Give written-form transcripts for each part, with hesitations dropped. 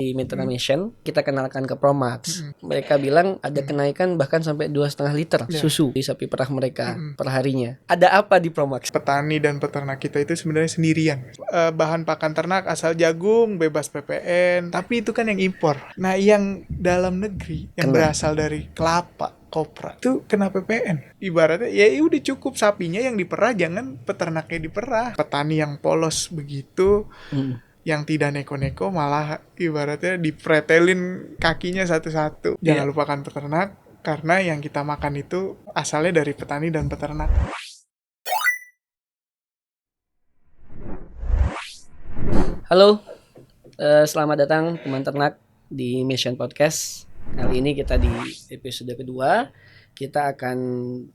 Di Mitra Mission kita kenalkan ke Promax. Mereka bilang ada kenaikan bahkan sampai 2,5 liter susu di sapi perah mereka per harinya. Ada apa di Promax? Petani dan peternak kita itu sebenarnya sendirian. Bahan pakan ternak asal jagung, bebas PPN, tapi itu kan yang impor. Nah, yang dalam negeri yang berasal dari kelapa, kopra itu kena PPN. Ibaratnya ya udah cukup sapinya yang diperah, jangan peternaknya diperah. Petani yang polos begitu, yang tidak neko-neko malah ibaratnya dipretelin kakinya satu-satu. Jangan lupakan peternak, karena yang kita makan itu asalnya dari petani dan peternak. Halo, selamat datang teman ternak di Mission Podcast. Kali ini kita di episode kedua, kita akan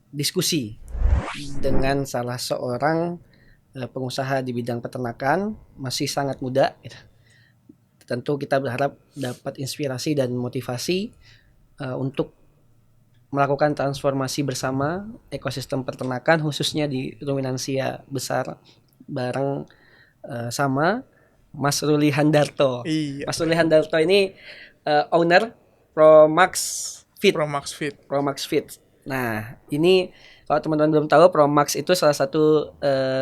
diskusi dengan salah seorang pengusaha di bidang peternakan, masih sangat muda. Tentu kita berharap dapat inspirasi dan motivasi untuk melakukan transformasi bersama ekosistem peternakan, khususnya di ruminansia besar, bareng sama Mas Ruli Handarto. Iya. Mas Ruli Handarto ini owner Promax Feed. Promax Feed. Nah, ini kalau teman-teman belum tahu, Promax itu salah satu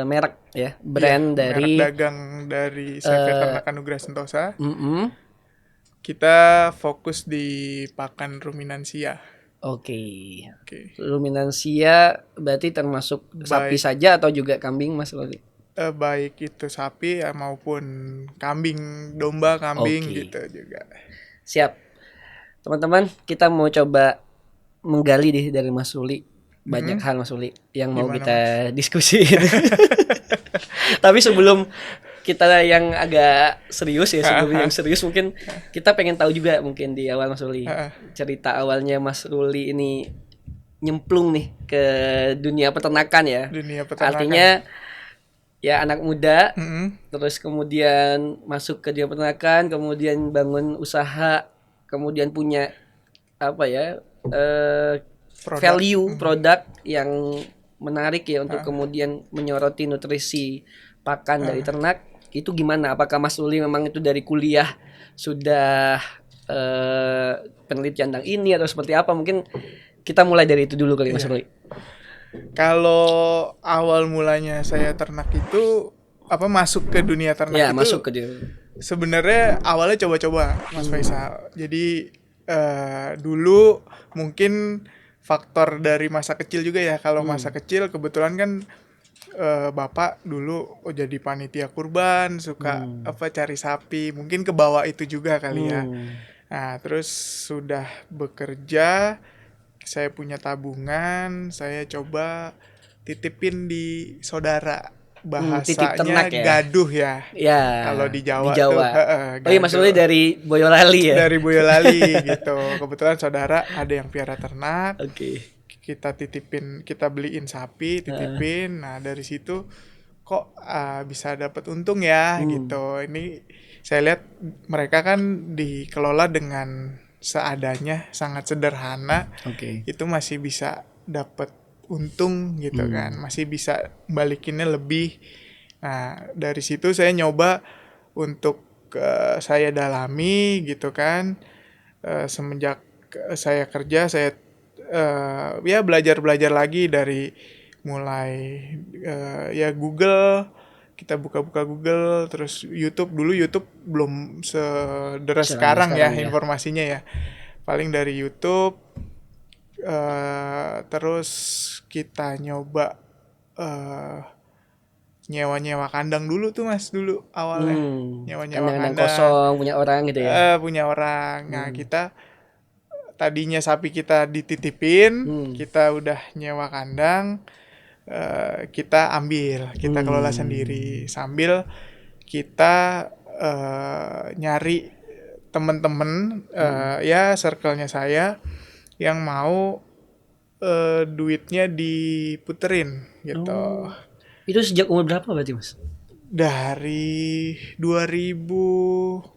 merek ya, brand dari merek dagang dari CV Ternak Anugrah Sentosa. Kita fokus di pakan ruminansia. Oke. Ruminansia berarti termasuk sapi saja atau juga kambing, Mas Ruli? Baik itu sapi maupun kambing, domba, kambing gitu juga. Siap. Teman-teman, kita mau coba menggali dari Mas Ruli. Banyak hal Mas Ruli yang mau kita diskusiin. Tapi sebelum kita yang agak serius ya, sebelum yang serius mungkin kita pengen tahu juga mungkin di awal Mas Ruli. Cerita awalnya Mas Ruli ini nyemplung nih ke dunia peternakan ya. Artinya ya anak muda, terus kemudian masuk ke dunia peternakan, kemudian bangun usaha, kemudian punya apa ya, produk yang menarik ya untuk kemudian menyoroti nutrisi pakan dari ternak. Itu gimana? Apakah Mas Ruli memang itu dari kuliah sudah penelitian tentang ini atau seperti apa? Mungkin kita mulai dari itu dulu kali Mas Ruli. Kalau awal mulanya saya ternak itu masuk ke dunia ternak itu masuk ke dia. Sebenarnya awalnya coba-coba Mas Faisal. Jadi dulu mungkin faktor dari masa kecil juga ya. Kalau masa kecil kebetulan kan bapak dulu jadi panitia kurban, suka cari sapi, mungkin kebawa itu juga kali ya. Nah, terus sudah bekerja, saya punya tabungan, saya coba titipin di saudara. Bahasanya gaduh ya. Kalau di Jawa. Tuh oh iya, Mas Ruli dari Boyolali ya. Dari Boyolali gitu. Kebetulan saudara ada yang piara ternak. Kita titipin, kita beliin sapi, titipin. Nah, dari situ kok bisa dapat untung ya gitu. Ini saya lihat mereka kan dikelola dengan seadanya, sangat sederhana. Itu masih bisa dapat untung gitu kan, masih bisa balikinnya lebih. Nah, dari situ saya nyoba untuk saya dalami gitu kan. Semenjak saya kerja, saya belajar lagi dari mulai Google, kita buka Google, terus YouTube. Dulu YouTube belum sederas sekarang ya informasinya ya. Paling dari YouTube. Terus kita nyoba nyewa kandang dulu tuh Mas, dulu awalnya. Nyewa kandang kosong, punya orang gitu ya. Punya orang. Nah, kita tadinya sapi kita dititipin, kita udah nyewa kandang, kita ambil, kita kelola sendiri sambil kita nyari teman-teman circle-nya saya yang mau duitnya diputerin gitu. Itu sejak umur berapa berarti Mas? Dari 2015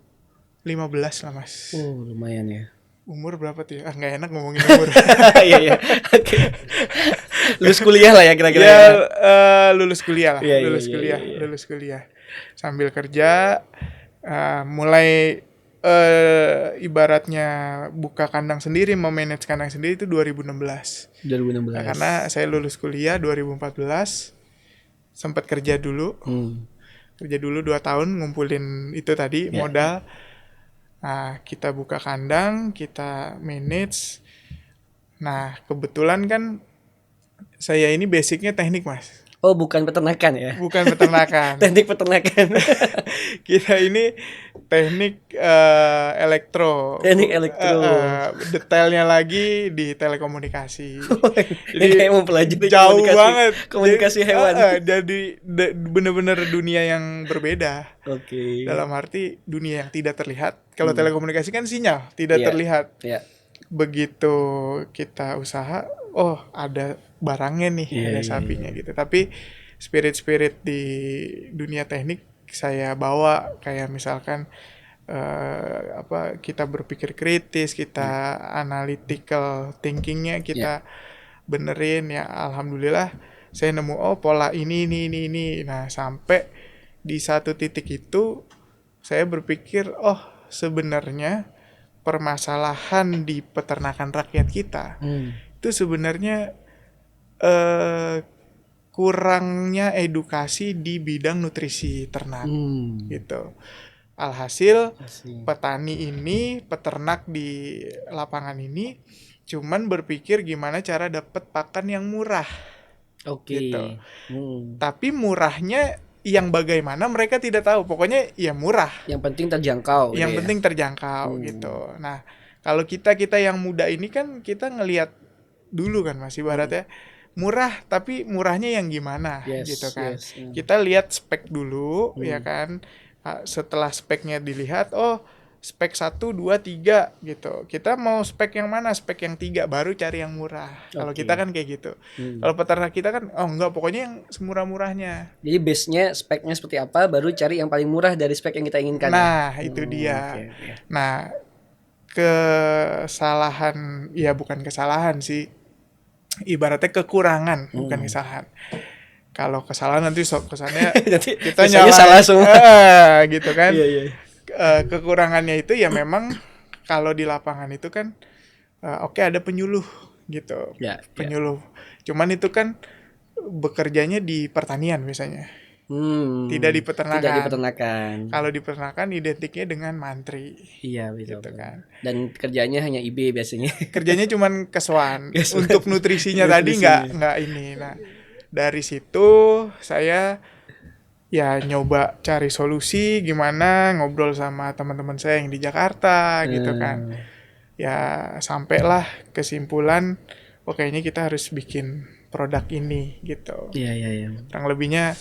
lah Mas. Lumayan ya. Umur berapa tuh ya? Nggak enak ngomongin umur. Iya. Lulus kuliah lah ya kira-kira. Lulus kuliah lah. Lulus kuliah. Sambil kerja, mulai ibaratnya buka kandang sendiri, memanage kandang sendiri itu 2016. 2016. Nah, karena saya lulus kuliah 2014, sempat kerja dulu. Kerja dulu 2 tahun ngumpulin itu tadi modal. Nah, kita buka kandang, kita manage. Nah, kebetulan kan saya ini basicnya teknik, Mas. Oh, bukan peternakan ya? Bukan peternakan. Teknik peternakan. Kita ini teknik elektro. Teknik elektro. Detailnya lagi di telekomunikasi. Jadi kayak mempelajari jauh banget komunikasi hewan. Jadi bener-bener dunia yang berbeda. Oke. Dalam arti dunia yang tidak terlihat. Kalau telekomunikasi kan sinyal tidak terlihat. Begitu kita usaha, oh ada barangnya nih, ada sapinya gitu. Tapi spirit di dunia teknik saya bawa, kayak misalkan kita berpikir kritis, kita analytical thinkingnya kita benerin ya. Alhamdulillah saya nemu pola ini. Nah, sampai di satu titik itu saya berpikir sebenarnya permasalahan di peternakan rakyat kita itu sebenarnya kurangnya edukasi di bidang nutrisi ternak gitu. Alhasil petani ini, peternak di lapangan ini cuman berpikir gimana cara dapat pakan yang murah. Gitu. Tapi murahnya yang bagaimana mereka tidak tahu. Pokoknya ya murah. Yang penting terjangkau. Yang penting terjangkau gitu. Nah, kalau kita yang muda ini kan kita ngelihat dulu kan Mas, ibaratnya murah, tapi murahnya yang gimana gitu kan. Kita lihat spek dulu ya kan. Setelah speknya dilihat, spek 1, 2, 3 gitu. Kita mau spek yang mana? Spek yang 3 baru cari yang murah. Kalau kita kan kayak gitu. Kalau peternak kita kan enggak, pokoknya yang semurah-murahnya. Jadi base-nya speknya seperti apa, baru cari yang paling murah dari spek yang kita inginkan. Nah, itu dia. Nah, kesalahan, ya bukan kesalahan sih. Ibaratnya kekurangan, bukan kesalahan. Kalau kesalahan nanti kesannya kita nyalain salah semua. Gitu kan. Kekurangannya itu ya memang kalau di lapangan itu kan ada penyuluh gitu. Penyuluh. Cuman itu kan bekerjanya di pertanian biasanya. Tidak di peternakan. Kalau di peternakan identiknya dengan mantri. Iya, betul. Gitu kan. Dan kerjanya hanya IB biasanya. Kerjanya cuman kesuan. Untuk nutrisinya tadi enggak ini. Nah, dari situ saya ya nyoba cari solusi gimana, ngobrol sama teman-teman saya yang di Jakarta gitu kan. Ya sampailah kesimpulan kayaknya kita harus bikin produk ini gitu. Iya. Kurang lebihnya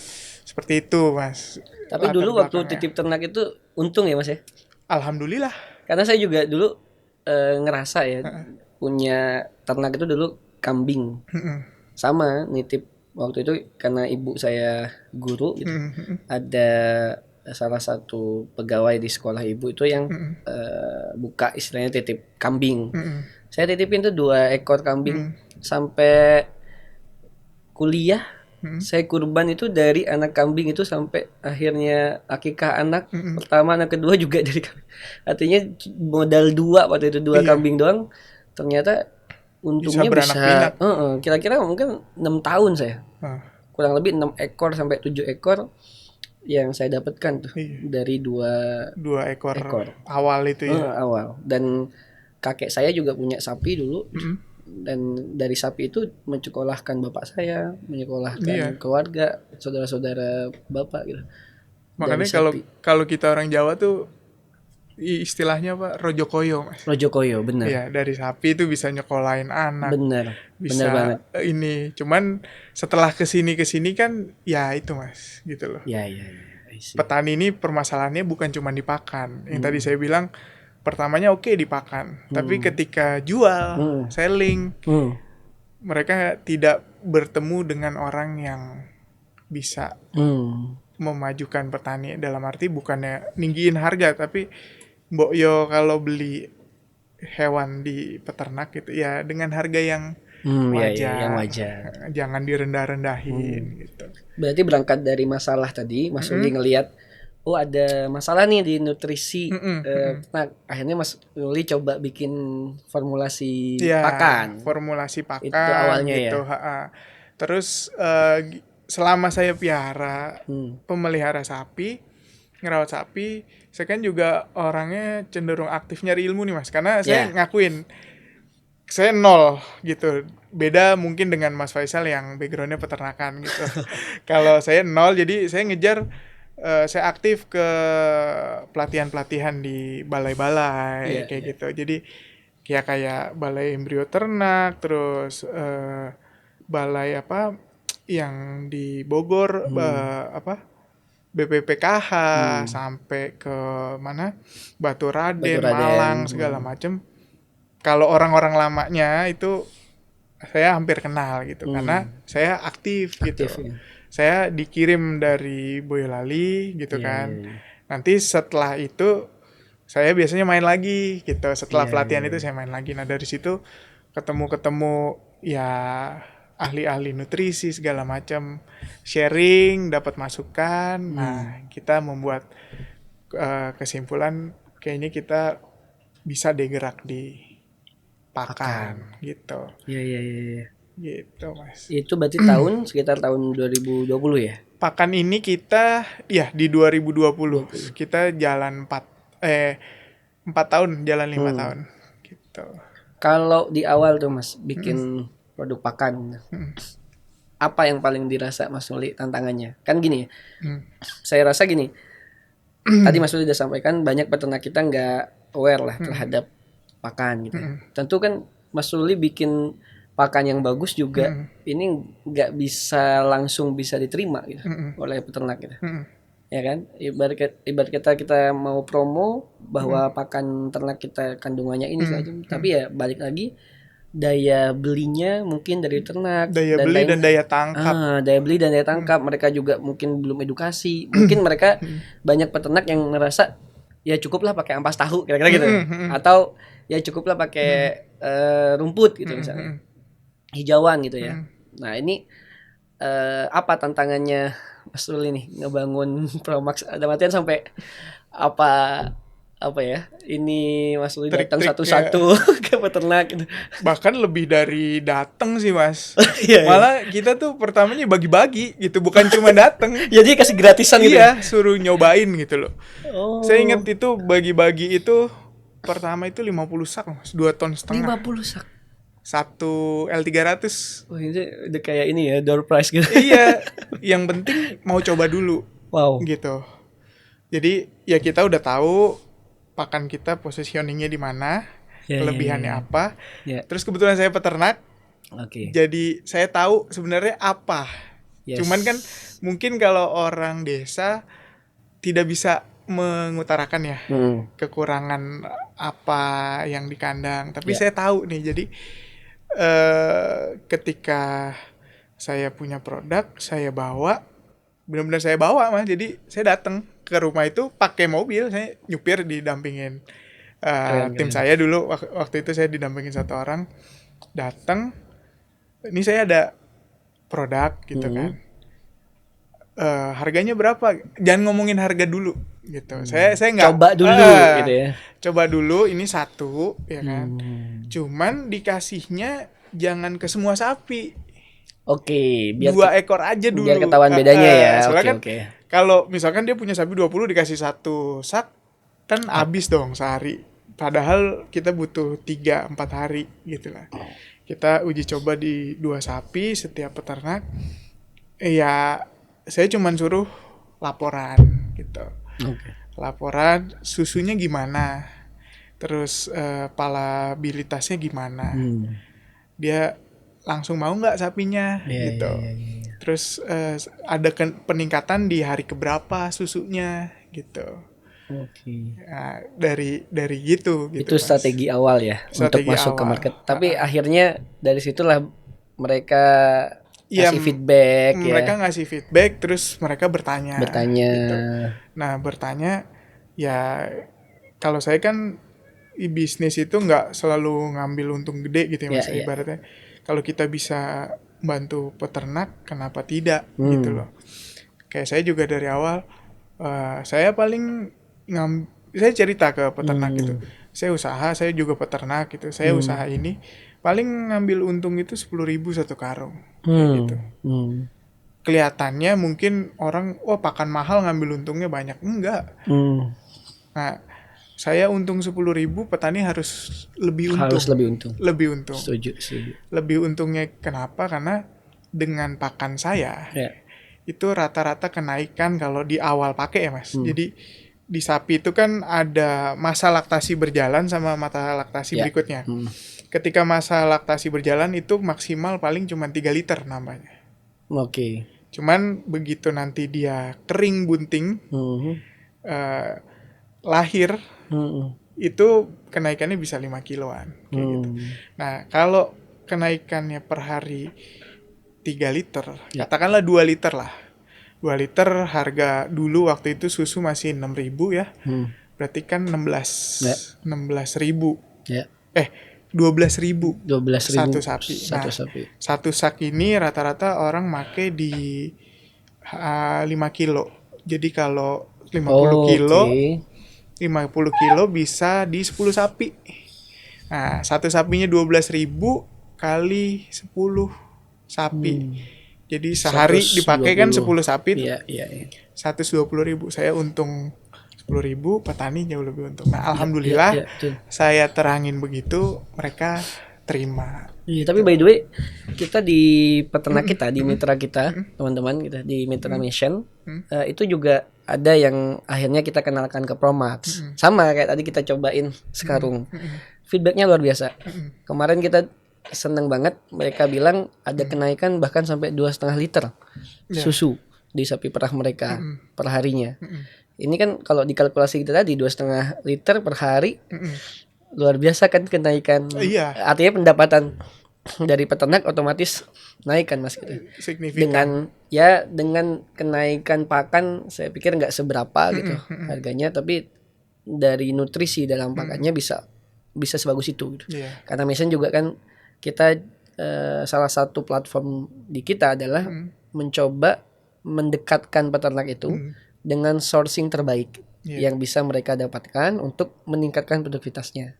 seperti itu, Mas. Tapi dulu waktu titip ternak itu untung ya, Mas ya? Alhamdulillah. Karena saya juga dulu ngerasa ya punya ternak itu dulu kambing. Sama nitip waktu itu karena ibu saya guru gitu. Ada salah satu pegawai di sekolah ibu itu yang buka istilahnya titip kambing. Saya titipin tuh 2 ekor kambing sampai kuliah. Saya kurban itu dari anak kambing itu sampai akhirnya akikah anak pertama, anak kedua juga dari kambing. Artinya modal 2 waktu itu 2 kambing doang, ternyata untungnya bisa kira-kira mungkin 6 tahun saya. Kurang lebih 6 ekor sampai 7 ekor yang saya dapatkan tuh dari 2 ekor awal itu ya. Awal. Dan kakek saya juga punya sapi dulu. Dan dari sapi itu menyekolahkan bapak saya, menyekolahkan keluarga, saudara-saudara bapak gitu. Makanya kalau kita orang Jawa tuh istilahnya apa? Rojokoyo, Mas. Rojokoyo, benar. Iya, dari sapi itu bisa nyekolahin anak. Benar banget. Ini cuman setelah kesini kan ya itu, Mas, gitu loh. Iya. Petani ini permasalahannya bukan cuma dipakan. Yang tadi saya bilang pertamanya dipakan, tapi ketika jual, selling, mereka tidak bertemu dengan orang yang bisa memajukan petani. Dalam arti bukannya ninggiin harga, tapi mbok yo kalau beli hewan di peternak gitu ya dengan harga yang wajar. Yang wajar. Jangan direndah-rendahin gitu. Berarti berangkat dari masalah tadi, Mas Uli ngelihat oh ada masalah nih di nutrisi ternak. Akhirnya Mas Ruli coba bikin formulasi Ya, pakan. formulasi Itu pakan awalnya gitu. ya. Terus selama saya piara pemelihara sapi, ngerawat sapi, saya kan juga orangnya cenderung aktif nyari ilmu nih Mas. Karena saya ngakuin saya nol gitu. Beda mungkin dengan Mas Faisal yang backgroundnya peternakan gitu. Kalau saya nol, jadi saya ngejar, saya aktif ke pelatihan-pelatihan di balai-balai kayak gitu. Jadi kayak balai embrio ternak, terus balai apa yang di Bogor, BPPKH, sampai ke mana Batu Raden, Malang segala macem. Kalau orang-orang lamanya itu saya hampir kenal gitu karena saya aktif gitu. Ya. Saya dikirim dari Boyolali gitu kan. Nanti setelah itu saya biasanya main lagi gitu. Setelah pelatihan itu saya main lagi. Nah dari situ ketemu ya ahli-ahli nutrisi segala macam, sharing, dapat masukan. Nah kita membuat kesimpulan kayaknya kita bisa deh gerak di pakan gitu. Iya. Gitu Mas. Itu berarti sekitar tahun 2020 ya? Pakan ini kita ya di 2020. Kita jalan 4 tahun, jalan 5 tahun gitu. Kalau di awal tuh Mas bikin produk pakan, apa yang paling dirasa Mas Ruli tantangannya? Kan gini, saya rasa gini, tadi Mas Ruli udah sampaikan banyak peternak kita nggak aware lah terhadap pakan gitu. Tentu kan Mas Ruli bikin pakan yang bagus juga ini nggak bisa langsung bisa diterima gitu oleh peternak gitu. Ya kan? Ibarat kita mau promo bahwa pakan ternak kita kandungannya ini saja, tapi ya balik lagi daya belinya mungkin dari ternak, daya beli dan daya tangkap. Daya beli dan daya tangkap mereka juga mungkin belum edukasi. Mungkin mereka banyak peternak yang ngerasa ya cukuplah pakai ampas tahu kira-kira gitu. Atau ya cukuplah pakai rumput gitu misalnya. Hijauan gitu ya. Nah, ini apa tantangannya Mas Ruli nih ngebangun Promax ada matian sampai apa ya? Ini Mas Ruli datang satu-satu ke peternak gitu. Bahkan lebih dari datang sih Mas. Malah kita tuh pertamanya bagi-bagi gitu, bukan cuma datang. Jadi kasih gratisan gitu. Iya, suruh nyobain gitu loh. Saya ingat itu bagi-bagi itu pertama itu 50 sak Mas, 2,5 ton. 50 sak. Satu L300. Oh, ini udah kayak ini ya, door prize gitu. Iya, yang penting mau coba dulu. Wow. Gitu. Jadi ya kita udah tahu pakan kita positioningnya di mana, kelebihannya apa. Terus kebetulan saya peternak. Jadi saya tahu sebenarnya apa. Cuman kan mungkin kalau orang desa tidak bisa mengutarakan ya kekurangan apa yang di kandang. Tapi saya tahu nih. Jadi ketika saya punya produk, saya bawa, benar-benar saya bawa Mas. Jadi saya datang ke rumah itu pakai mobil, saya nyupir didampingin tim saya dulu. Waktu itu saya didampingin satu orang. Datang, ini saya ada produk gitu kan. Harganya berapa? Jangan ngomongin harga dulu gitu. Saya nggak coba dulu gitu ya. Coba dulu ini satu ya kan. Cuman dikasihnya jangan ke semua sapi. Biar 2 ekor aja dulu. Biar ketahuan bedanya ya. Soalnya kan kalau misalkan dia punya sapi 20 dikasih 1 sak kan habis dong sehari. Padahal kita butuh 3-4 hari gitu lah. Kita uji coba di 2 sapi setiap peternak. Ya saya cuman suruh laporan gitu. Laporan susunya gimana, terus palabilitasnya gimana, dia langsung mau nggak sapinya gitu. Terus ada peningkatan di hari keberapa susunya gitu. Nah, dari gitu. Itu strategi awal ya strategi untuk masuk ke market. Tapi akhirnya dari situlah mereka ngasih feedback. Mereka ngasih feedback, terus mereka bertanya. Gitu. Nah bertanya, ya kalau saya kan bisnis itu nggak selalu ngambil untung gede gitu ya Mas. Ibaratnya kalau kita bisa bantu peternak, kenapa tidak gitu loh. Kayak saya juga dari awal Saya paling saya cerita ke peternak gitu. Saya juga peternak gitu. Saya usaha ini paling ngambil untung itu 10.000 satu karung kayak gitu. Kelihatannya mungkin orang pakan mahal ngambil untungnya banyak. Enggak. Nah, saya untung 10.000, petani harus lebih untung. Lebih untung. Setuju. Lebih untungnya kenapa? Karena dengan pakan saya itu rata-rata kenaikan kalau di awal pakai ya Mas. Jadi di sapi itu kan ada masa laktasi berjalan sama masa laktasi berikutnya. Ketika masa laktasi berjalan itu maksimal paling cuma 3 liter nambahnya. Cuman begitu nanti dia kering bunting, lahir, itu kenaikannya bisa 5 kiloan. Kayak gitu. Nah, kalau kenaikannya per hari 3 liter, katakanlah 2 liter lah. 2 liter harga dulu waktu itu susu masih 6.000 ya. Berarti kan 16.000. 12.000 satu sapi. Satu sak ini rata-rata orang make di 5 kilo. Jadi kalau 50 kilo bisa di 10 sapi. Nah, satu sapinya 12.000 kali 10 sapi. Jadi sehari dipakai kan 10 sapi. 120.000. Saya untung 10.000, petani jauh lebih untung. Nah, alhamdulillah saya terangin begitu, mereka terima. Tapi by the way, kita di peternak kita, di mitra kita, teman-teman kita di Mitra Mission, itu juga ada yang akhirnya kita kenalkan ke Promax. Sama kayak tadi kita cobain sekarung. Feedbacknya luar biasa. Kemarin kita seneng banget, mereka bilang ada kenaikan bahkan sampai 2,5 liter susu di sapi perah mereka per harinya. Ini kan kalau dikalkulasi kita tadi 2,5 liter per hari, luar biasa kan kenaikan. Artinya pendapatan dari peternak otomatis naik kan Mas gitu. Signifikan. Dengan kenaikan pakan saya pikir nggak seberapa gitu harganya, tapi dari nutrisi dalam pakannya bisa sebagus itu gitu. Karena Mission juga kan kita salah satu platform di kita adalah mencoba mendekatkan peternak itu dengan sourcing terbaik yang bisa mereka dapatkan untuk meningkatkan produktivitasnya.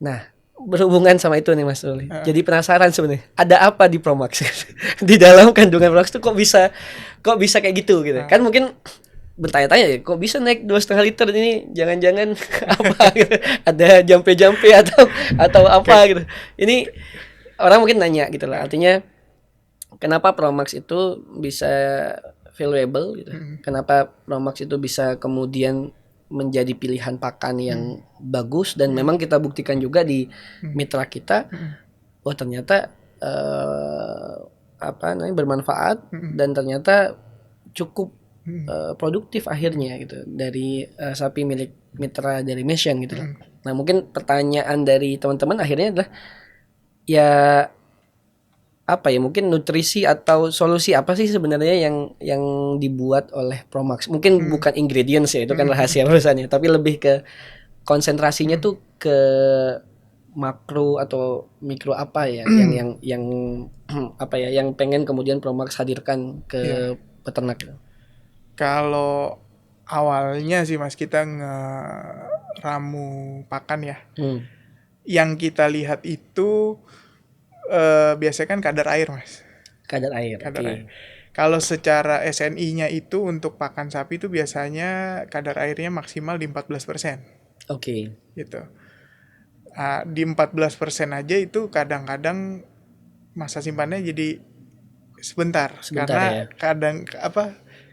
Nah, berhubungan sama itu nih Mas Ruli. Jadi penasaran sebenarnya, ada apa di Promax? Di dalam kandungan Promax itu kok bisa kayak gitu gitu. Kan mungkin bertanya-tanya ya, kok bisa naik 2,5 liter ini? Jangan-jangan apa gitu. Ada jampe-jampe atau apa gitu. Ini orang mungkin nanya gitu lah. Artinya kenapa Promax itu bisa valuable gitu. Kenapa Promax itu bisa kemudian menjadi pilihan pakan yang bagus, dan memang kita buktikan juga di mitra kita, ternyata bermanfaat dan ternyata cukup produktif akhirnya gitu dari sapi milik mitra dari Mission gitu. Nah, mungkin pertanyaan dari teman-teman akhirnya adalah mungkin nutrisi atau solusi apa sih sebenarnya yang dibuat oleh Promax? Mungkin bukan ingredients ya, itu kan rahasia perusahaannya, tapi lebih ke konsentrasinya tuh ke makro atau mikro apa ya yang yang pengen kemudian Promax hadirkan ke peternak. Kalau awalnya sih Mas, kita ngeramu pakan ya. Yang kita lihat itu biasanya kan kadar air Mas. Kadar air. Kalau secara SNI-nya itu untuk pakan sapi itu biasanya kadar airnya maksimal di 14%. Gitu. Di 14% aja itu kadang-kadang masa simpannya jadi sebentar karena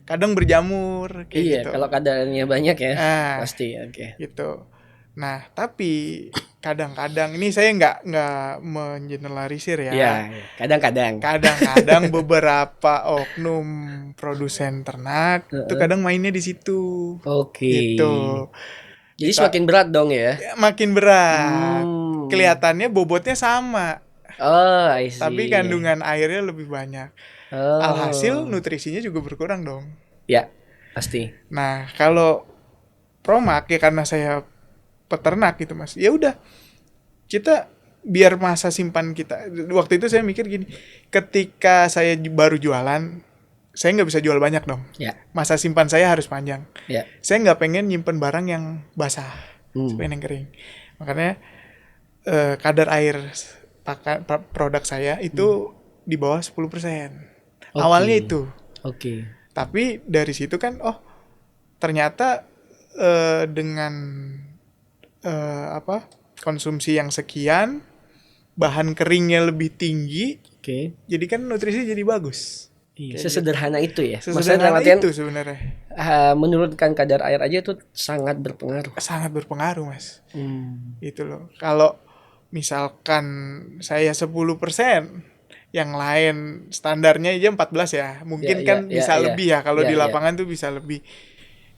kadang berjamur kayak gitu. Kalau kadarnya banyak ya pasti. Gitu. Nah, tapi kadang-kadang ini saya nggak mengeneralisir ya. Kadang-kadang beberapa oknum produsen ternak itu kadang mainnya di situ. Gitu. Jadi semakin berat dong ya? Makin berat. Kelihatannya bobotnya sama. I see. Tapi kandungan airnya lebih banyak. Alhasil nutrisinya juga berkurang dong. Ya, pasti. Nah, kalau Promax ya karena saya peternak gitu Mas. Ya udah. Kita biar masa simpan kita. Waktu itu saya mikir gini, ketika saya baru jualan, saya nggak bisa jual banyak dong. Ya. Masa simpan saya harus panjang. Ya. Saya nggak pengen nyimpen barang yang basah, saya pengen yang kering. Makanya kadar air produk saya itu di bawah 10%. Awalnya itu. Tapi dari situ kan, ternyata dengan konsumsi yang sekian, bahan keringnya lebih tinggi, jadi kan nutrisi jadi bagus. Sesederhana itu ya. Sesederhana itu sebenarnya. Menurunkan kadar air aja itu sangat berpengaruh. Sangat berpengaruh, Mas. Itu loh. Kalau misalkan saya 10%, yang lain standarnya aja 14 ya. Mungkin bisa lebih ya. Kalau di lapangan tuh bisa lebih.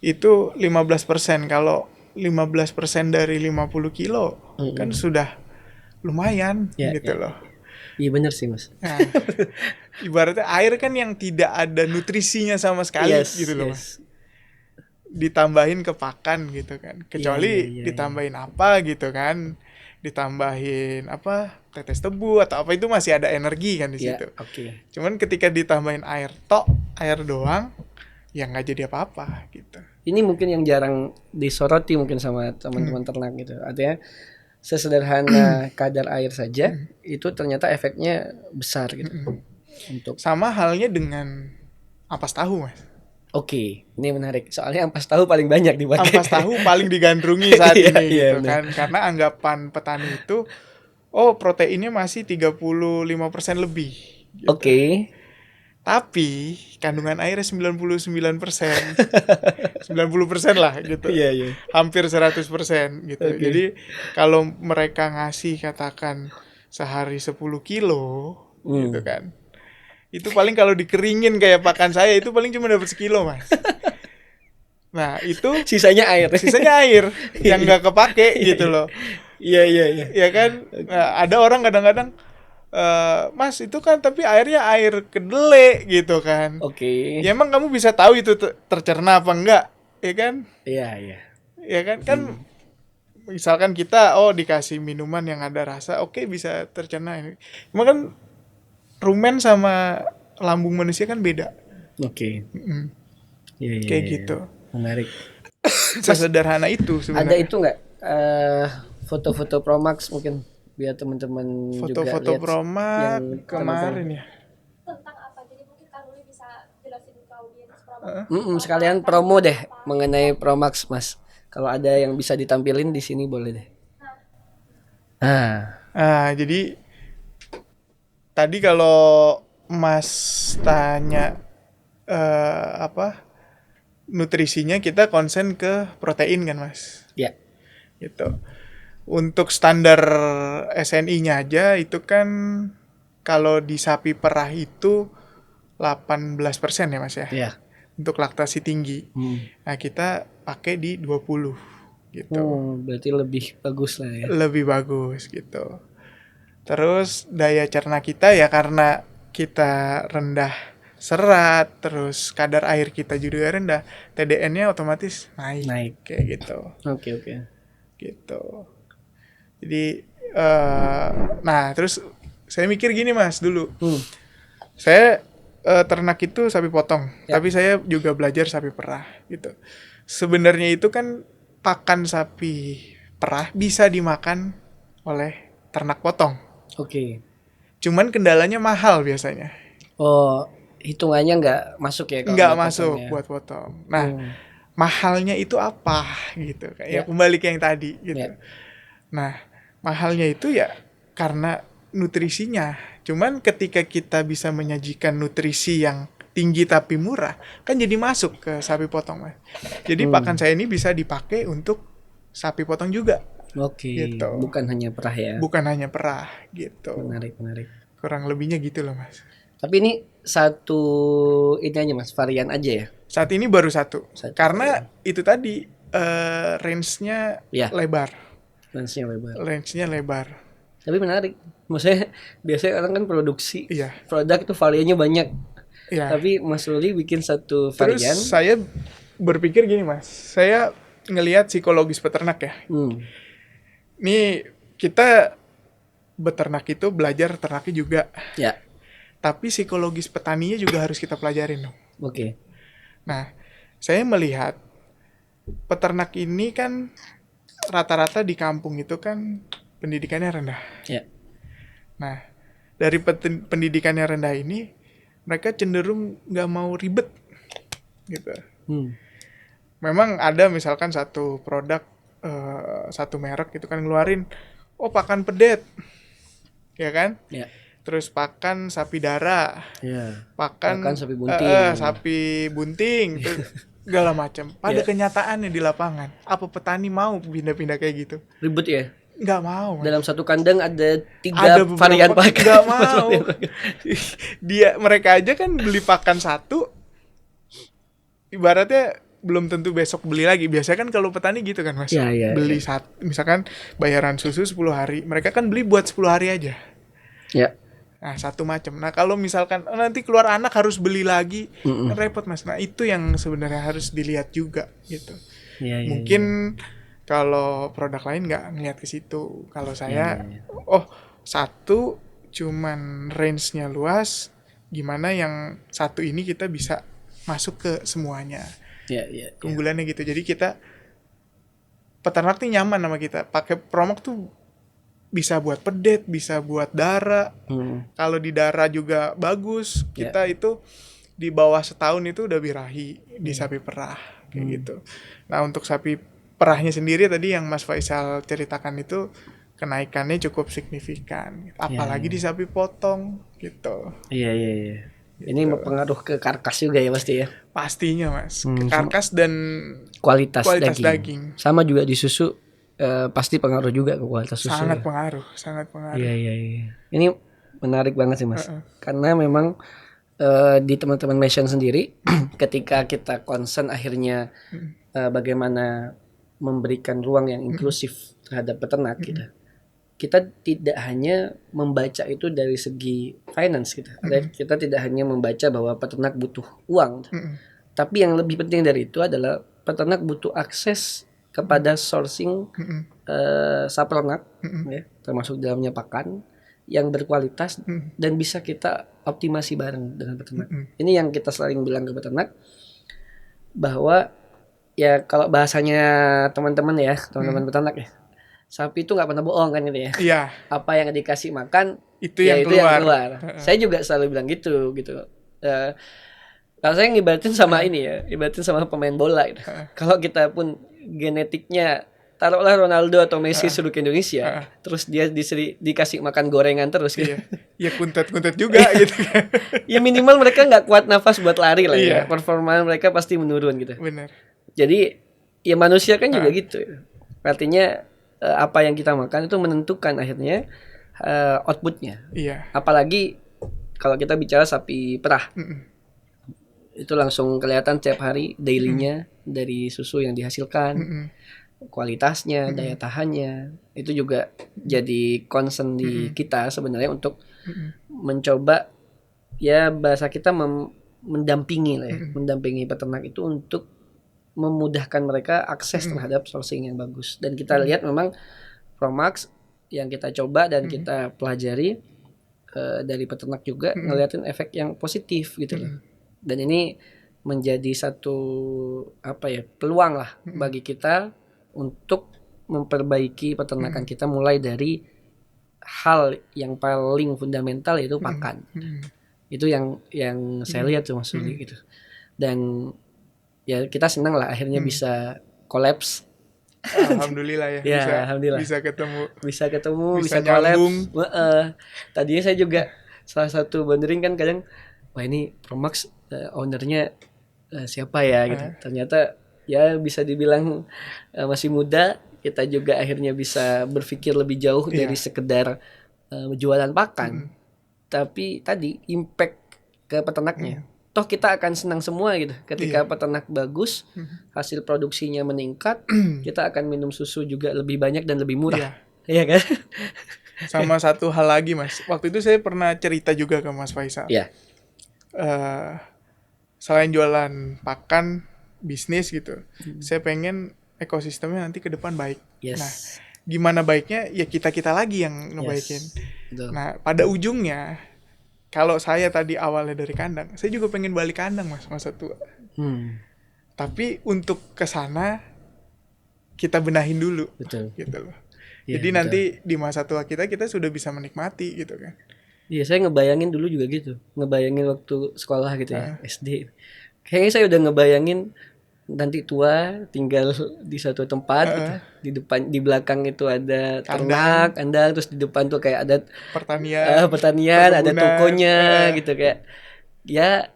Itu 15%. Kalau 15% dari 50 kilo kan sudah lumayan gitu loh. Iya benar sih, Mas. Nah, ibaratnya air kan yang tidak ada nutrisinya sama sekali gitu loh, Mas. Ditambahin ke pakan gitu kan. Kecuali ditambahin apa gitu kan. Ditambahin tetes tebu atau apa, itu masih ada energi kan di situ. Cuman ketika ditambahin air doang, ya nggak jadi apa-apa gitu. Ini mungkin yang jarang disoroti mungkin sama teman-teman ternak gitu. Artinya sesederhana kadar air saja itu ternyata efeknya besar gitu. Untuk sama halnya dengan ampas tahu, Mas. Ini menarik. Soalnya ampas tahu paling banyak dipakai. Ampas tahu paling digandrungi saat ini gitu kan. Karena anggapan petani itu proteinnya masih 35% lebih gitu. Tapi kandungan airnya 99%. 90% lah gitu. Hampir 100% gitu. Jadi kalau mereka ngasih katakan sehari 10 kilo gitu kan. Itu paling kalau dikeringin kayak pakan saya itu paling cuma dapat sekilo, Mas. Nah, itu sisanya air yang enggak kepake gitu loh. Iya. Ya kan? Nah, ada orang kadang-kadang Mas itu kan tapi airnya air kedelai gitu kan. Ya emang kamu bisa tahu itu tercerna apa enggak, ya kan? Iya. Ya kan misalkan kita dikasih minuman yang ada rasa, bisa tercerna ini. Cuma kan rumen sama lambung manusia kan beda. Kayak gitu. Menarik. Sesederhana itu sebenarnya. Ada itu enggak foto-foto Promax mungkin biar teman-teman juga lihat foto-foto Promax kemarin ya. Tentang apa? Jadi mungkin Kak Ruli bisa jelasin ke audiens Promax. Sekalian promo deh mengenai Promax, Mas. Kalau ada yang bisa ditampilin di sini boleh deh. Jadi tadi kalau Mas tanya nutrisinya, kita konsen ke protein kan, Mas? Iya. Gitu. Untuk standar SNI-nya aja itu kan kalau di sapi perah itu 18% ya, Mas ya. Iya. Untuk laktasi tinggi. Nah, kita pakai di 20 gitu. Berarti lebih bagus lah ya. Lebih bagus gitu. Terus daya cerna kita ya karena kita rendah serat, terus kadar air kita juga rendah, TDN-nya otomatis naik kayak gitu. Oke. Gitu. Jadi terus saya mikir gini, Mas, dulu. Saya ternak itu sapi potong, tapi saya juga belajar sapi perah gitu. Sebenarnya itu kan pakan sapi perah bisa dimakan oleh ternak potong. Cuman kendalanya mahal biasanya. Hitungannya nggak masuk ya? Nggak masuk buat potong. Nah, mahalnya itu apa gitu? Kayak kembali ke yang tadi gitu. Nah, mahalnya itu ya karena nutrisinya. Cuman ketika kita bisa menyajikan nutrisi yang tinggi tapi murah, kan jadi masuk ke sapi potong, Mas. Jadi pakan saya ini bisa dipakai untuk sapi potong juga. Gitu. Bukan hanya perah ya. Bukan hanya perah gitu. Menarik. Kurang lebihnya gitu loh, Mas. Tapi ini satu ini aja, Mas, varian aja ya. Saat ini baru satu. Karena itu tadi range-nya lebar. Range-nya lebar. Tapi menarik. Maksudnya biasanya orang kan produksi produk itu variannya banyak. Tapi Mas Ruli bikin satu varian. Terus saya berpikir gini, Mas. Saya ngelihat psikologis peternak ya. Nih kita beternak itu belajar ternaknya juga. Ya. Tapi psikologis petaninya juga harus kita pelajarin dong. Oke. Nah, saya melihat peternak ini kan rata-rata di kampung itu kan pendidikannya rendah. Ya. Nah, dari pendidikannya rendah ini, mereka cenderung nggak mau ribet, gitu. Memang ada misalkan satu produk, satu merek gitu kan ngeluarin, pakan pedet, ya kan? Ya. Terus pakan sapi dara, Ya. pakan sapi bunting, sapi bunting, segala macam. Pada kenyataannya di lapangan, apa petani mau pindah-pindah kayak gitu? Ribet ya. Nggak mau. Dalam satu kandang ada 3 varian pakan. Nggak mau. Mereka aja kan beli pakan satu, ibaratnya belum tentu besok beli lagi. Biasanya kan kalau petani gitu kan Mas. Beli misalkan bayaran susu 10 hari, mereka kan beli buat 10 hari aja. Ya. Nah, satu macam. Nah, kalau misalkan nanti keluar anak harus beli lagi, kan repot Mas. Nah, itu yang sebenarnya harus dilihat juga gitu. Mungkin kalau produk lain nggak ngeliat ke situ. Kalau saya, satu cuman range-nya luas, gimana yang satu ini kita bisa masuk ke semuanya. Keunggulannya gitu. Jadi kita peternak tuh nyaman sama kita. Pakai Promax tuh bisa buat pedet, bisa buat dara. Kalau di dara juga bagus. Kita itu di bawah setahun itu udah birahi di sapi perah kayak gitu. Nah, untuk sapi perahnya sendiri tadi yang Mas Faisal ceritakan itu kenaikannya cukup signifikan. Apalagi di sapi potong gitu. Iya. Ini berpengaruh ke karkas juga ya pasti ya. Pastinya Mas. Ke karkas dan kualitas daging. Sama juga di susu pasti pengaruh juga ke kualitas susu. Sangat pengaruh. Iya. Ini menarik banget sih Mas. Karena memang di teman-teman Mission sendiri ketika kita concern akhirnya bagaimana memberikan ruang yang inklusif terhadap peternak kita tidak hanya membaca itu dari segi finance kita tidak hanya membaca bahwa peternak butuh uang, tapi yang lebih penting dari itu adalah peternak butuh akses kepada sourcing sapronak, ya, termasuk dalamnya pakan yang berkualitas dan bisa kita optimasi bareng dengan peternak. Ini yang kita sering bilang ke peternak bahwa ya kalau bahasanya teman-teman peternak ya, sapi itu nggak pernah bohong kan gitu ya. Iya. Apa yang dikasih makan itu yang keluar. Saya juga selalu bilang gitu. Kalau saya ngibaratin sama ibaratin sama pemain bola gitu. Kalau kita pun genetiknya taruhlah Ronaldo atau Messi suruh ke Indonesia, terus dia dikasih makan gorengan terus gitu. Ya kuntet-kuntet juga gitu. Ya minimal mereka nggak kuat nafas buat lari lah ya. Performa mereka pasti menurun gitu. Benar. Jadi ya manusia kan juga gitu. Artinya apa yang kita makan itu menentukan akhirnya outputnya. Iya. Apalagi kalau kita bicara sapi perah. Itu langsung kelihatan tiap hari dailynya dari susu yang dihasilkan. Kualitasnya, daya tahannya, itu juga jadi concern di kita sebenarnya untuk mencoba ya bahasa kita mendampingi lah ya, mendampingi peternak itu untuk memudahkan mereka akses terhadap sourcing yang bagus. Dan kita lihat memang Promax yang kita coba dan kita pelajari dari peternak juga ngeliatin efek yang positif gitu loh. Dan ini menjadi satu peluang lah bagi kita untuk memperbaiki peternakan kita mulai dari hal yang paling fundamental yaitu pakan. Itu yang saya lihat tuh Mas Rudi gitu. Dan ya kita senang lah akhirnya bisa kolaps. Alhamdulillah ya, alhamdulillah. Bisa ketemu, bisa kolaps. Tadinya saya juga salah satu bandering kan kadang wah ini Promax ownernya siapa ya gitu. Ternyata ya bisa dibilang masih muda, kita juga akhirnya bisa berpikir lebih jauh dari sekedar jualan pakan. Tapi tadi impact ke peternaknya. Toh kita akan senang semua gitu. Ketika peternak bagus, hasil produksinya meningkat, kita akan minum susu juga lebih banyak dan lebih murah. Iya kan? Sama satu hal lagi Mas. Waktu itu saya pernah cerita juga ke Mas Faisal. Iya. Selain jualan pakan, bisnis gitu, saya pengen ekosistemnya nanti ke depan baik. Nah, gimana baiknya ya kita lagi yang ngebaikin. Nah, pada ujungnya kalau saya tadi awalnya dari kandang, saya juga pengen balik kandang mas masa tua. Tapi untuk kesana kita benahin dulu, betul gitu loh. Iya, Jadi betul. nanti di masa tua kita sudah bisa menikmati gitu kan. Iya, saya ngebayangin dulu juga gitu, ngebayangin waktu sekolah gitu ya, SD. Kayaknya saya udah ngebayangin nanti tua tinggal di satu tempat gitu. Di belakang itu ada ternak, kandang, terus di depan tuh kayak ada pertanian, ada tokonya gitu kayak. Ya,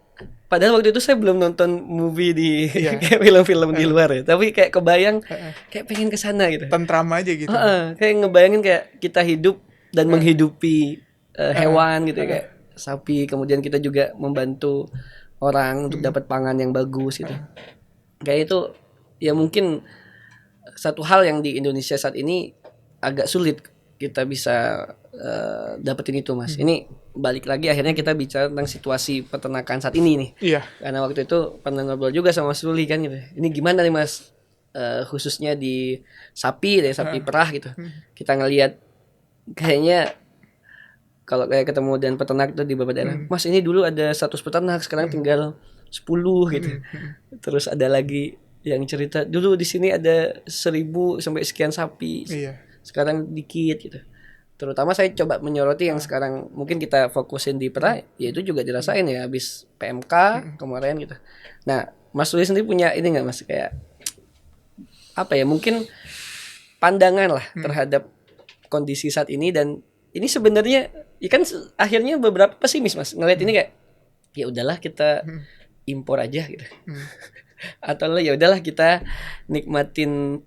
padahal waktu itu saya belum nonton movie di kayak film-film di luar ya, tapi kayak kebayang kayak pengen ke sana gitu. Tentram aja gitu. Kayak ngebayangin kayak kita hidup dan menghidupi hewan gitu ya, kayak sapi, kemudian kita juga membantu orang untuk dapat pangan yang bagus gitu. Kayak itu ya mungkin satu hal yang di Indonesia saat ini agak sulit kita bisa dapetin itu mas. Ini balik lagi akhirnya kita bicara tentang situasi peternakan saat ini nih. Iya. Karena waktu itu pernah ngobrol juga sama Mas Ruli kan gitu. Ini gimana nih mas, khususnya di sapi perah gitu. Kita ngelihat kayaknya kalau kayak ketemu dan peternak tuh di beberapa daerah, mas ini dulu ada 100 peternak, sekarang tinggal 10 gitu. Terus ada lagi yang cerita dulu di sini ada 1000 sampai sekian sapi. Iya. Sekarang dikit gitu. Terutama saya coba menyoroti yang sekarang mungkin kita fokusin di perah, ya itu juga dirasain ya habis PMK kemarin gitu. Nah, Mas Ruli sendiri punya ini nggak mas, kayak apa ya, mungkin pandangan lah terhadap kondisi saat ini, dan ini sebenarnya ya kan akhirnya beberapa pesimis mas ngeliat ini kayak ya udahlah kita impor aja gitu. Atau ya udahlah kita nikmatin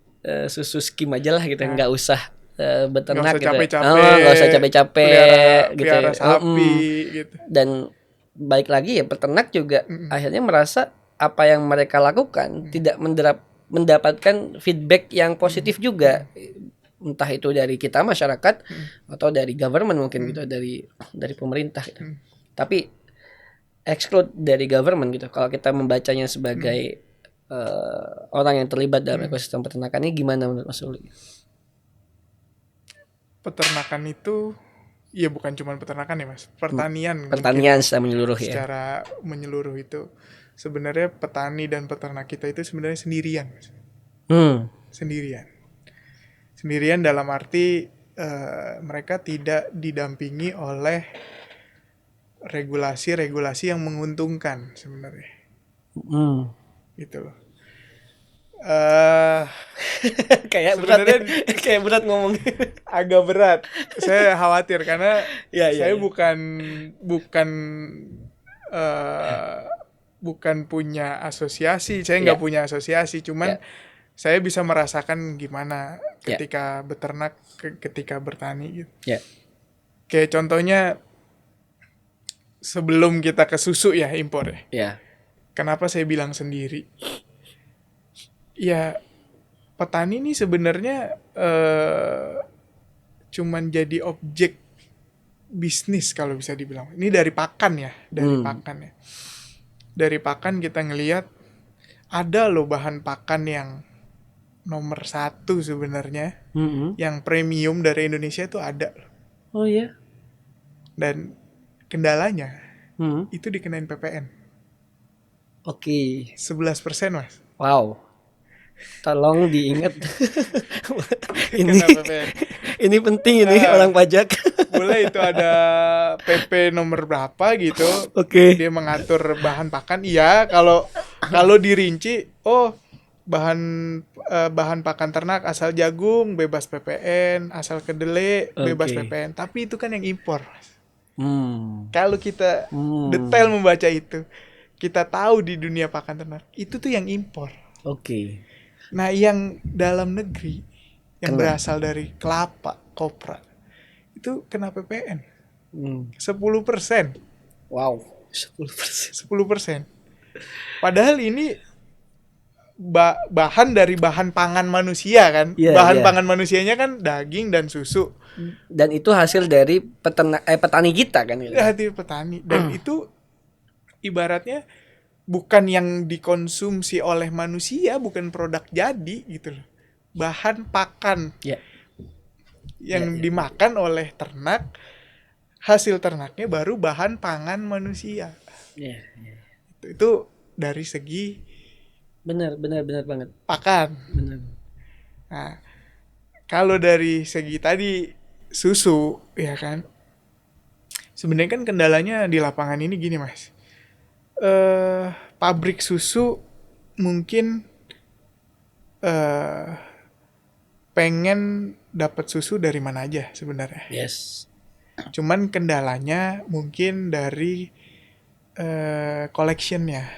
susu skim aja lah gitu, nggak usah beternak gitu. Nggak usah capek-capek gitu. Piara sapi gitu. Dan baik lagi ya peternak juga akhirnya merasa apa yang mereka lakukan tidak mendapatkan feedback yang positif juga. Entah itu dari kita masyarakat atau dari government mungkin gitu, dari pemerintah gitu. Tapi exclude dari government gitu. Kalau kita membacanya sebagai orang yang terlibat dalam ekosistem peternakan ini, gimana menurut Mas Ruli? Peternakan itu ya bukan cuma peternakan ya mas, pertanian secara menyeluruh ya. Secara menyeluruh itu sebenarnya petani dan peternak kita itu sebenarnya sendirian mas. Sendirian dalam arti mereka tidak didampingi oleh regulasi-regulasi yang menguntungkan sebenarnya. Gitu loh. Kayak berat ngomong. Agak berat. Saya khawatir karena saya bukan punya asosiasi. Saya nggak punya asosiasi. Cuman saya bisa merasakan gimana ketika beternak, ketika bertani gitu. Kayak contohnya sebelum kita ke susu ya, impor ya. Kenapa saya bilang sendiri? Ya petani ini sebenarnya cuman jadi objek bisnis kalau bisa dibilang. Ini dari pakan ya, pakan ya. Dari pakan kita ngelihat ada loh bahan pakan yang nomor 1 sebenarnya, yang premium dari Indonesia itu ada loh. Oh iya. Dan kendalanya itu dikenain PPN. Oke. 11% mas. Wow. Tolong diingat. ini penting ini orang pajak. Boleh itu ada PP nomor berapa gitu. Dia mengatur bahan pakan. Iya, kalau dirinci, bahan pakan ternak asal jagung bebas PPN, asal kedelai bebas PPN. Tapi itu kan yang impor. Kalau kita detail membaca itu, kita tahu di dunia pakan ternak itu tuh yang impor. Nah, yang dalam negeri yang berasal dari kelapa, kopra, itu kena PPN 10%. Wow, 10%. Padahal ini bahan dari bahan pangan manusia kan. Pangan manusianya kan daging dan susu. Dan itu hasil dari petani kita kan. Hasil petani. Dan itu ibaratnya bukan yang dikonsumsi oleh manusia, bukan produk jadi gitu loh. Bahan pakan yang dimakan oleh ternak hasil ternaknya baru bahan pangan manusia. Iya, iya. Itu dari segi Benar banget. pakan. Benar. Nah, kalau dari segi tadi susu, ya kan, sebenarnya kan kendalanya di lapangan ini gini Mas, pabrik susu mungkin pengen dapat susu dari mana aja sebenarnya. Yes. Cuman kendalanya mungkin dari collectionnya,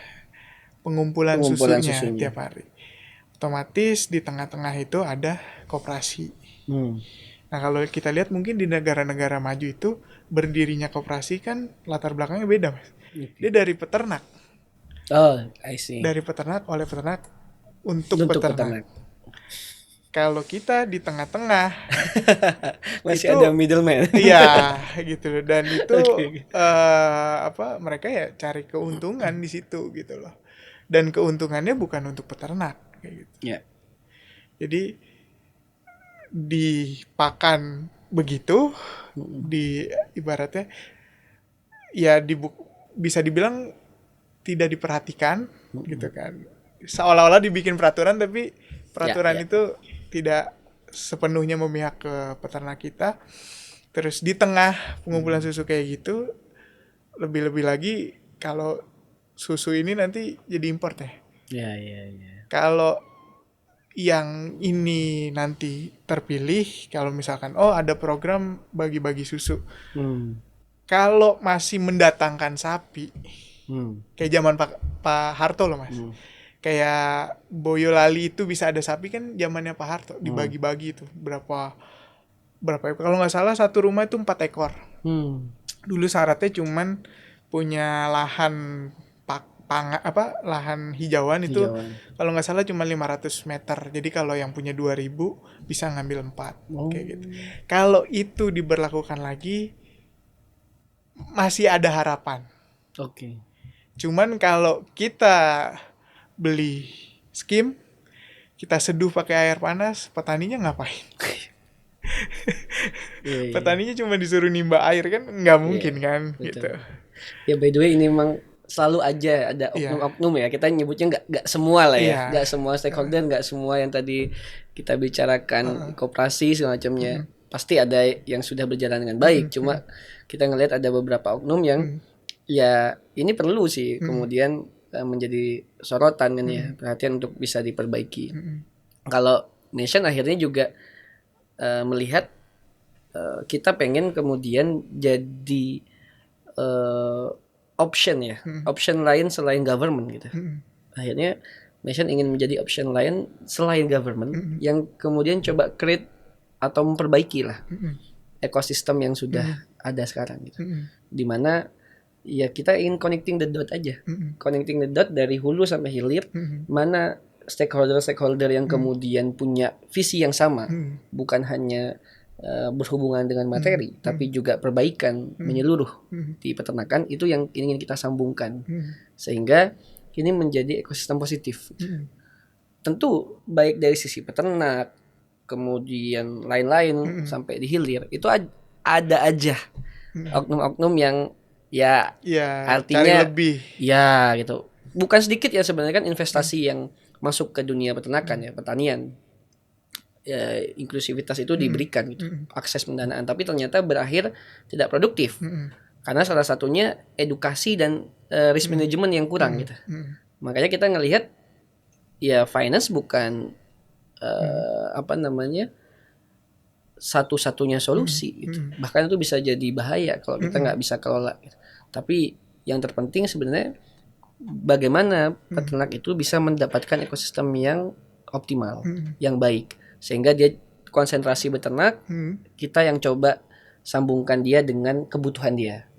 pengumpulan susunya tiap hari. Otomatis di tengah-tengah itu ada koperasi. Nah kalau kita lihat mungkin di negara-negara maju itu berdirinya koperasi kan latar belakangnya beda Mas. Dia dari peternak. Oh, I see. Dari peternak oleh peternak untuk peternak. Kalau kita di tengah-tengah masih itu, ada middleman. Iya, gitu loh. Dan itu mereka ya cari keuntungan di situ gitu loh. Dan keuntungannya bukan untuk peternak kayak gitu. Yeah. Jadi dipakan begitu, di ibaratnya ya bisa dibilang tidak diperhatikan gitu kan. Seolah-olah dibikin peraturan tapi peraturan itu tidak sepenuhnya memihak ke peternak kita. Terus di tengah pengumpulan susu kayak gitu, lebih-lebih lagi kalau susu ini nanti jadi import ya. Iya. Kalau yang ini nanti terpilih, kalau misalkan ada program bagi-bagi susu. Kalau masih mendatangkan sapi, kayak zaman Pak Harto loh Mas. Kayak Boyolali itu bisa ada sapi kan zamannya Pak Harto, dibagi-bagi itu berapa kalau nggak salah satu rumah itu 4 ekor. Dulu syaratnya cuman punya lahan lahan hijauan itu kalau nggak salah cuma 500 meter. Jadi kalau yang punya 2000 bisa ngambil 4 kayak gitu. Kalau itu diberlakukan lagi masih ada harapan. Oke. Cuman kalau kita beli skim, kita seduh pakai air panas, petaninya ngapain? Petaninya cuma disuruh nimba air kan nggak mungkin kan. Betul. Gitu. Ya by the way ini memang selalu aja ada oknum-oknum ya, kita nyebutnya nggak semua lah ya, nggak semua stakeholder, nggak semua yang tadi kita bicarakan koperasi segala macamnya, pasti ada yang sudah berjalan dengan baik, cuma kita ngelihat ada beberapa oknum yang ya ini perlu sih kemudian menjadi sorotan kan ya, perhatian untuk bisa diperbaiki. Kalau Nation akhirnya juga melihat kita pengen kemudian jadi option ya, option lain selain government gitu. Akhirnya Nation ingin menjadi option lain selain government yang kemudian coba create atau memperbaiki lah ekosistem yang sudah ada sekarang gitu. Dimana ya kita ingin connecting the dot aja, connecting the dot dari hulu sampai hilir, mana stakeholder yang kemudian punya visi yang sama, bukan hanya berhubungan dengan materi, tapi juga perbaikan menyeluruh di peternakan, itu yang ingin kita sambungkan sehingga ini menjadi ekosistem positif. Tentu baik dari sisi peternak, kemudian lain-lain sampai di hilir itu ada aja oknum-oknum yang ya artinya lebih. Ya gitu. Bukan sedikit ya sebenarnya kan investasi yang masuk ke dunia peternakan ya, pertanian. Ya, inklusivitas itu diberikan gitu, akses pendanaan, tapi ternyata berakhir tidak produktif karena salah satunya edukasi dan risk management yang kurang gitu. Makanya kita ngelihat ya finance bukan satu-satunya solusi gitu. Bahkan itu bisa jadi bahaya kalau kita nggak bisa kelola gitu. Tapi yang terpenting sebenarnya bagaimana peternak itu bisa mendapatkan ekosistem yang optimal, yang baik, sehingga dia konsentrasi beternak, kita yang coba sambungkan dia dengan kebutuhan dia,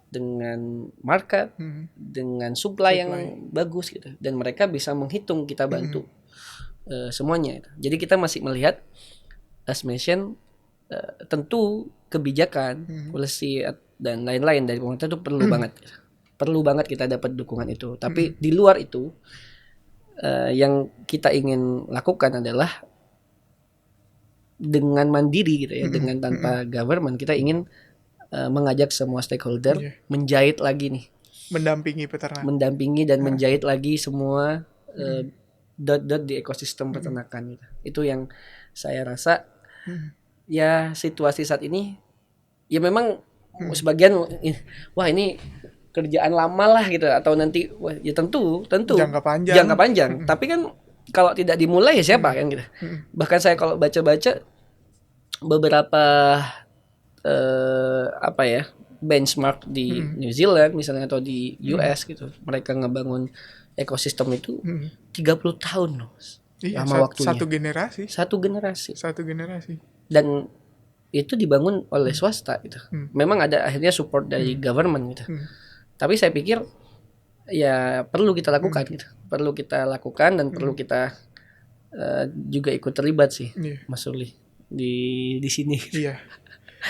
dengan market, dengan supply yang bagus gitu, dan mereka bisa menghitung, kita bantu semuanya. Jadi kita masih melihat as mentioned, tentu kebijakan, policy dan lain-lain dari pemerintah itu perlu banget kita dapat dukungan itu. Tapi di luar itu yang kita ingin lakukan adalah dengan mandiri gitu ya, dengan tanpa government, kita ingin mengajak semua stakeholder menjahit lagi nih, mendampingi dan menjahit lagi semua dot-dot di ekosistem peternakan gitu. Itu yang saya rasa ya situasi saat ini ya memang sebagian wah ini kerjaan lama lah gitu, atau nanti wah ya tentu jangka panjang. Tapi kan kalau tidak dimulai ya siapa kan gitu. Bahkan saya kalau baca-baca beberapa benchmark di New Zealand misalnya atau di US gitu, mereka ngebangun ekosistem itu 30 tahun loh. Iya, lama waktunya. Satu generasi. Dan itu dibangun oleh swasta gitu. Memang ada akhirnya support dari government gitu. Tapi saya pikir ya perlu kita lakukan gitu. Perlu kita lakukan dan perlu kita juga ikut terlibat sih, Mas Uli di sini. Iya.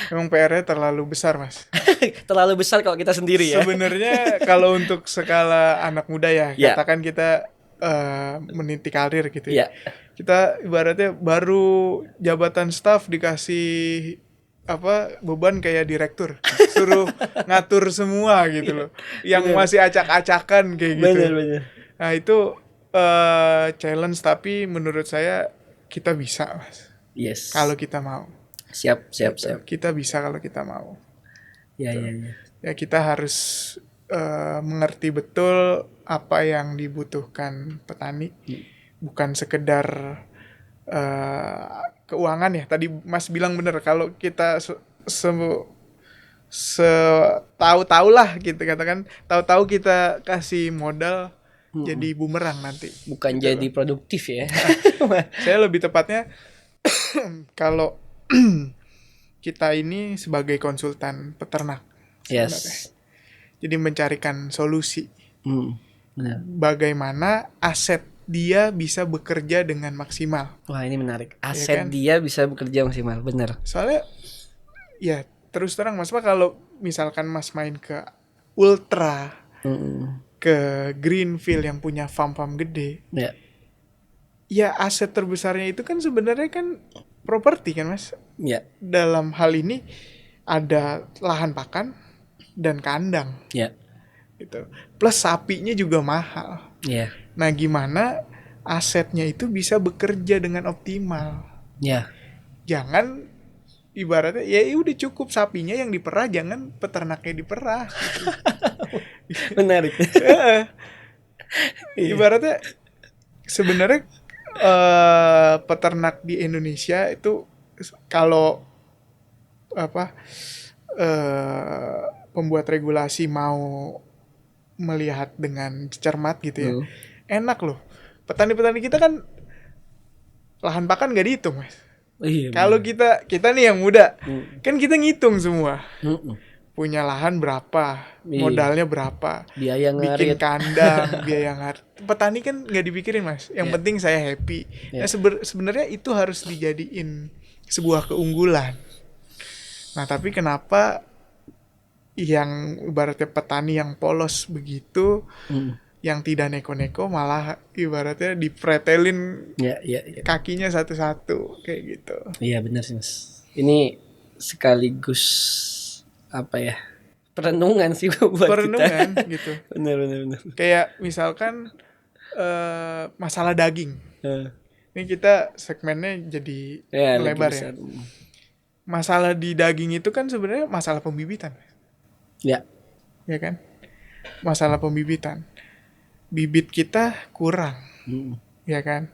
Memang PR-nya terlalu besar, Mas. Terlalu besar kalau kita sendiri ya. Sebenarnya kalau untuk skala anak muda ya, katakan kita meniti karir gitu ya. Kita ibaratnya baru jabatan staff dikasih beban kayak direktur, suruh ngatur semua gitu loh. Yang masih acak-acakan kayak gitu. Benar. Nah, itu challenge, tapi menurut saya kita bisa, Mas. Yes. Kalau kita mau. Siap. Kita bisa kalau kita mau. Ya. Ya kita harus mengerti betul apa yang dibutuhkan petani, bukan sekedar keuangan ya. Tadi Mas bilang bener, kalau kita tahu-tahu lah gitu, katakan tahu-tahu kita kasih modal jadi bumerang nanti. Bukan gitu jadi produktif ya. Saya lebih tepatnya kalau kita ini sebagai konsultan peternak sebenarnya. Jadi mencarikan solusi. Bagaimana aset dia bisa bekerja dengan maksimal. Wah, ini menarik. Aset dia bisa bekerja maksimal, benar. Soalnya ya terus terang Mas, kalau misalkan Mas main ke Ultra, ke Greenfield yang punya farm gede. Ya aset terbesarnya itu kan sebenarnya kan properti kan, Mas. Dalam hal ini ada lahan pakan dan kandang. Gitu. Plus sapinya juga mahal. Nah, gimana asetnya itu bisa bekerja dengan optimal? Jangan ibaratnya ya udah cukup sapinya yang diperah, jangan peternaknya diperah. Gitu. Menarik. Ibaratnya sebenarnya peternak di Indonesia itu kalau pembuat regulasi mau melihat dengan cermat gitu ya, enak loh. Petani-petani kita kan lahan pakan gak dihitung, Mas. Kalau kita nih yang muda, kan kita ngitung semua. Punya lahan berapa, modalnya berapa, biaya ngarit, bikin kandang, biaya ngarit. Petani kan nggak dipikirin, Mas. Yang penting saya happy. Nah, sebenarnya itu harus dijadiin sebuah keunggulan. Nah, tapi kenapa yang ibaratnya petani yang polos begitu, yang tidak neko-neko, malah ibaratnya dipretelin kakinya satu-satu kayak gitu. Iya benar sih, Mas. Ini sekaligus perenungan sih buat kita. Gitu. Benar. Kayak misalkan masalah daging. Ini kita segmennya jadi lebar ya. Masalah di daging itu kan sebenarnya masalah pembibitan. Ya kan? Masalah pembibitan. Bibit kita kurang. Ya kan?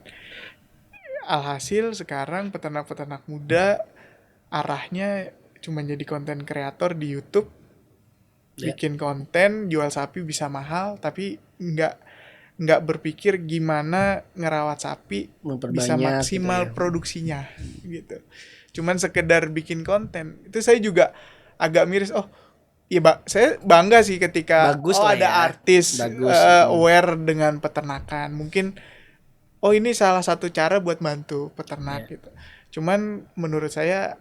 Alhasil sekarang peternak-peternak muda arahnya cuma jadi konten kreator di YouTube, bikin konten, jual sapi bisa mahal, tapi nggak berpikir gimana ngerawat sapi bisa maksimal gitu produksinya, gitu. Cuman sekedar bikin konten, itu saya juga agak miris. Saya bangga sih ketika ada artis aware dengan peternakan. Mungkin ini salah satu cara buat bantu peternak gitu. Cuman menurut saya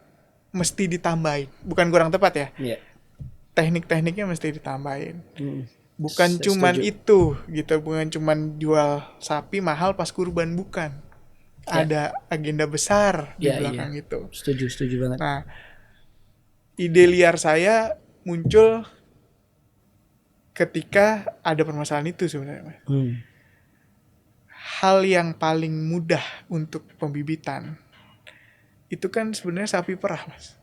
mesti ditambahin, bukan kurang tepat ya. Teknik-tekniknya mesti ditambahin. Bukan cuman itu gitu, bukan cuman jual sapi mahal pas kurban, bukan. Ada agenda besar di belakang itu. Setuju banget. Nah, ide liar saya muncul ketika ada permasalahan itu sebenarnya, Mas. Hal yang paling mudah untuk pembibitan itu kan sebenarnya sapi perah, Mas.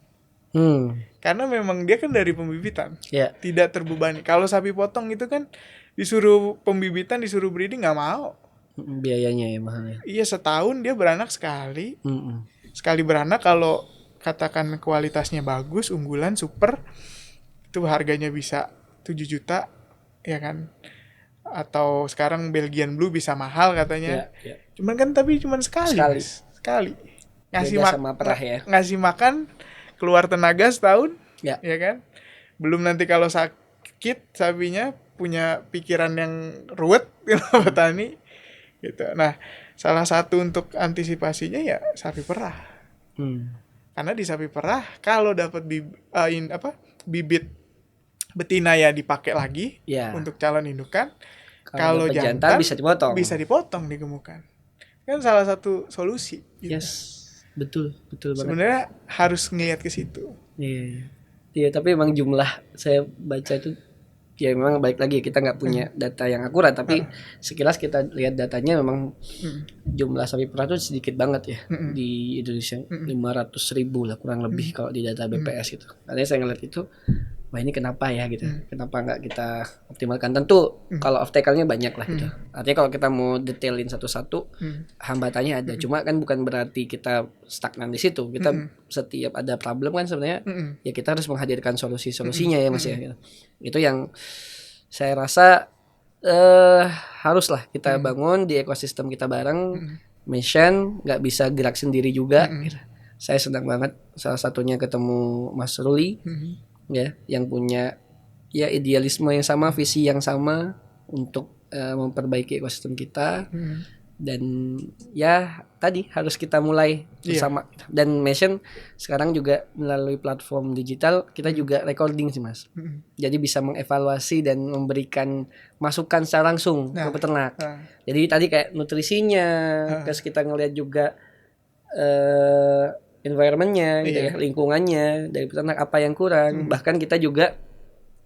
Karena memang dia kan dari pembibitan, tidak terbebani. Kalau sapi potong itu kan disuruh pembibitan, disuruh breeding nggak mau. Biayanya ya mahal ya. Iya, setahun dia beranak sekali. Sekali beranak, kalau katakan kualitasnya bagus, unggulan, super, itu harganya bisa 7 juta, ya kan? Atau sekarang Belgian Blue bisa mahal katanya. Cuman kan tapi cuman sekali. Ngasih makan, keluar tenaga setahun, ya kan? Belum nanti kalau sakit sapinya punya pikiran yang ruwet petani gitu. Nah, salah satu untuk antisipasinya ya sapi perah. Karena di sapi perah kalau dapat bibit betina ya dipakai lagi untuk calon indukan. Kalau jantan bisa dipotong digemukkan. Kan salah satu solusi. Gitu. Betul banget. Sebenarnya harus ngelihat ke situ. Iya, tapi emang jumlah saya baca itu ya memang balik lagi kita nggak punya data yang akurat, tapi sekilas kita lihat datanya memang jumlah sapi perah itu sedikit banget ya di Indonesia, 500.000 lah kurang lebih kalau di data BPS gitu. Karena saya ngeliat itu, wah ini kenapa ya gitu, kenapa nggak kita optimalkan? Tentu kalau obstacle-nya banyak lah gitu. Artinya kalau kita mau detailin satu-satu, hambatannya ada. Cuma kan bukan berarti kita stagnan di situ. Kita setiap ada problem kan sebenarnya ya kita harus menghadirkan solusi-solusinya ya Mas ya. Gitu. Itu yang saya rasa haruslah kita bangun di ekosistem kita bareng. Mission nggak bisa gerak sendiri juga. Gitu. Saya senang banget salah satunya ketemu Mas Ruli. Ya, yang punya ya idealisme yang sama, visi yang sama untuk memperbaiki ekosistem kita. Dan ya tadi harus kita mulai bersama. Dan Mission sekarang juga melalui platform digital kita juga recording sih Mas. Jadi bisa mengevaluasi dan memberikan masukan secara langsung ke peternak. Jadi tadi kayak nutrisinya, terus kita ngelihat juga environment-nya gitu ya, lingkungannya dari peternak apa yang kurang. Bahkan kita juga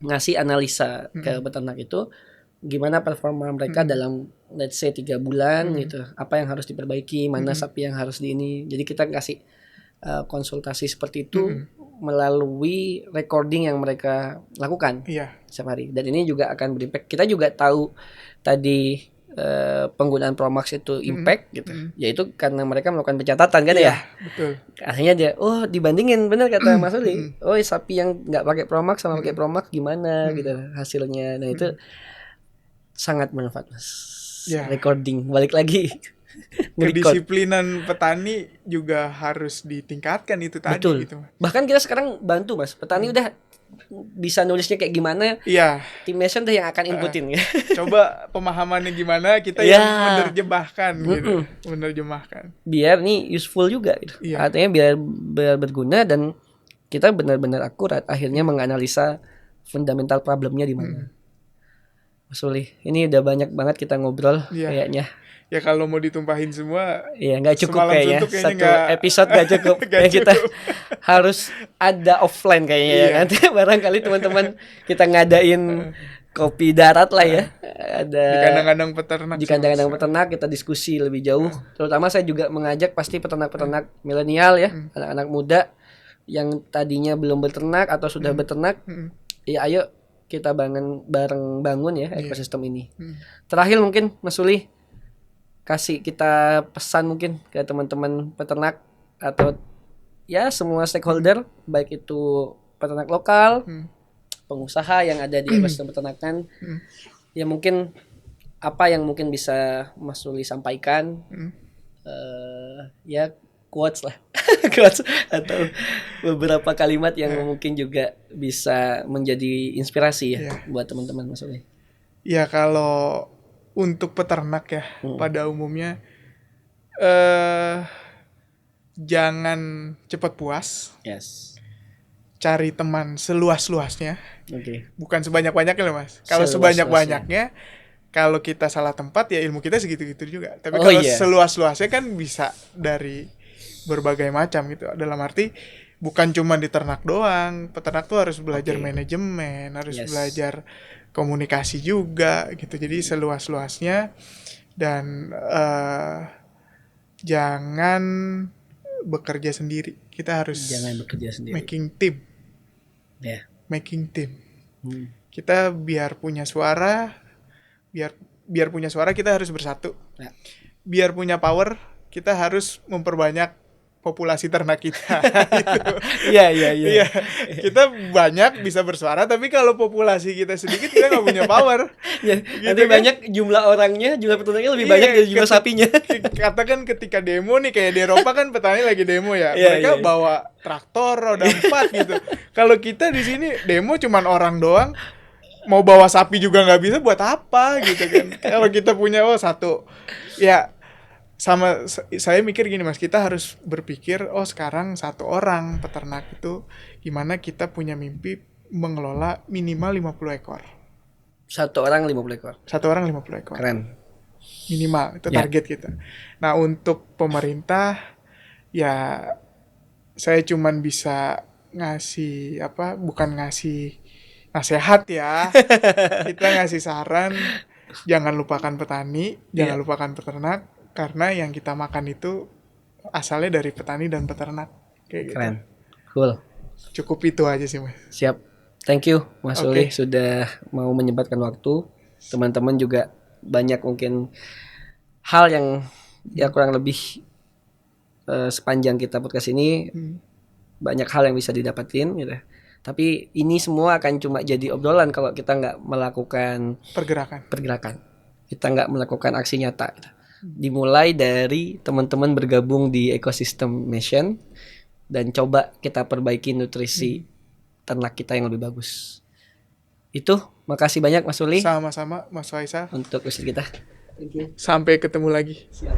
ngasih analisa ke peternak itu gimana performa mereka dalam let's say 3 bulan gitu. Apa yang harus diperbaiki, mana sapi yang harus di ini. Jadi kita kasih konsultasi seperti itu melalui recording yang mereka lakukan setiap hari. Dan ini juga akan berimpact. Kita juga tahu tadi penggunaan Promax itu impact gitu. Yaitu karena mereka melakukan pencatatan kan ya. Betul. Akhirnya dia dibandingin benar kata Mas Uli. Sapi yang enggak pakai Promax sama pakai Promax gimana gitu hasilnya. Nah itu sangat bermanfaat Mas. Recording balik lagi. Kedisiplinan petani juga harus ditingkatkan itu tadi. Betul. Gitu. Bahkan kita sekarang bantu Mas. Petani udah bisa nulisnya kayak gimana, tim Mission deh yang akan inputin ya. Coba pemahamannya gimana, kita yang menerjemahkan gitu. Menerjemahkan. Biar nih useful juga gitu. Artinya biar berguna dan kita benar-benar akurat akhirnya menganalisa fundamental problemnya di mana. Mas Uli, ini udah banyak banget kita ngobrol kayaknya. Ya kalau mau ditumpahin semua, nggak cukup kayaknya. Satu episode nggak cukup. Kita harus ada offline kayaknya ya. Nanti barangkali teman-teman kita ngadain kopi darat lah ya. Ada di kandang-kandang peternak. Di kandang-kandang peternak kita diskusi lebih jauh. Terutama saya juga mengajak pasti peternak-peternak milenial ya, anak-anak muda yang tadinya belum beternak atau sudah beternak. Ya ayo kita bangun ya ekosistem ini. Terakhir mungkin Mas Uli kasih kita pesan mungkin ke teman-teman peternak atau ya semua stakeholder baik itu peternak lokal, pengusaha yang ada di ekosistem peternakan. Ya mungkin apa yang mungkin bisa Mas Ruli sampaikan, ya quotes lah, quotes atau beberapa kalimat yang mungkin juga bisa menjadi inspirasi ya buat teman-teman Mas Ruli. Ya kalau untuk peternak ya pada umumnya jangan cepat puas. Cari teman seluas-luasnya. Bukan sebanyak-banyaknya loh Mas. Kalau sebanyak-banyaknya, kalau kita salah tempat ya ilmu kita segitu-gitu juga. Tapi kalau seluas-luasnya kan bisa dari berbagai macam gitu. Dalam arti bukan cuma di ternak doang. Peternak tuh harus belajar Oke. manajemen, harus Yes. belajar komunikasi juga gitu. Jadi seluas-luasnya, dan jangan bekerja sendiri. Kita harus Jangan bekerja sendiri. making team. Ya. Making team. Hmm. Kita biar punya suara, biar punya suara kita harus bersatu. Ya. Biar punya power, kita harus memperbanyak populasi ternak kita. Gitu. Iya, iya, iya. Iya, kita banyak bisa bersuara, tapi kalau populasi kita sedikit kita nggak punya power. Ya, Gitu nanti kan? banyak jumlah orangnya, jumlah peternaknya lebih Iya, banyak dari jumlah sapinya. Katakan ketika demo nih, kayak di Eropa kan petani lagi demo ya, Iya, mereka iya. bawa traktor roda 4 gitu. Kalau kita di sini demo cuman orang doang, mau bawa sapi juga nggak bisa, buat apa gitu kan? Kalau kita punya satu, ya sama saya mikir gini Mas, kita harus berpikir sekarang satu orang peternak itu gimana kita punya mimpi mengelola minimal 50 ekor. Satu orang 50 ekor. Satu orang 50 ekor. Keren. Minimal itu Ya. target kita. Nah, untuk pemerintah ya saya cuman bisa ngasih bukan ngasih nasihat ya. Kita ngasih saran, jangan lupakan petani, jangan Iya. lupakan peternak, karena yang kita makan itu asalnya dari petani dan peternak. Kayak gitu. Keren. Cool. Cukup itu aja sih Mas. Siap. Thank you Mas Oke. Uli sudah mau menyempatkan waktu. Teman-teman juga banyak mungkin hal yang ya kurang lebih sepanjang kita podcast ini banyak hal yang bisa didapatin gitu. Tapi ini semua akan cuma jadi obrolan kalau kita nggak melakukan pergerakan. Kita nggak melakukan aksi nyata gitu. Dimulai dari teman-teman bergabung di ekosistem Mission dan coba kita perbaiki nutrisi ternak kita yang lebih bagus. Itu, makasih banyak Mas Uli Sama-sama Mas Faisal. untuk riset kita. Sampai ketemu lagi. Siap.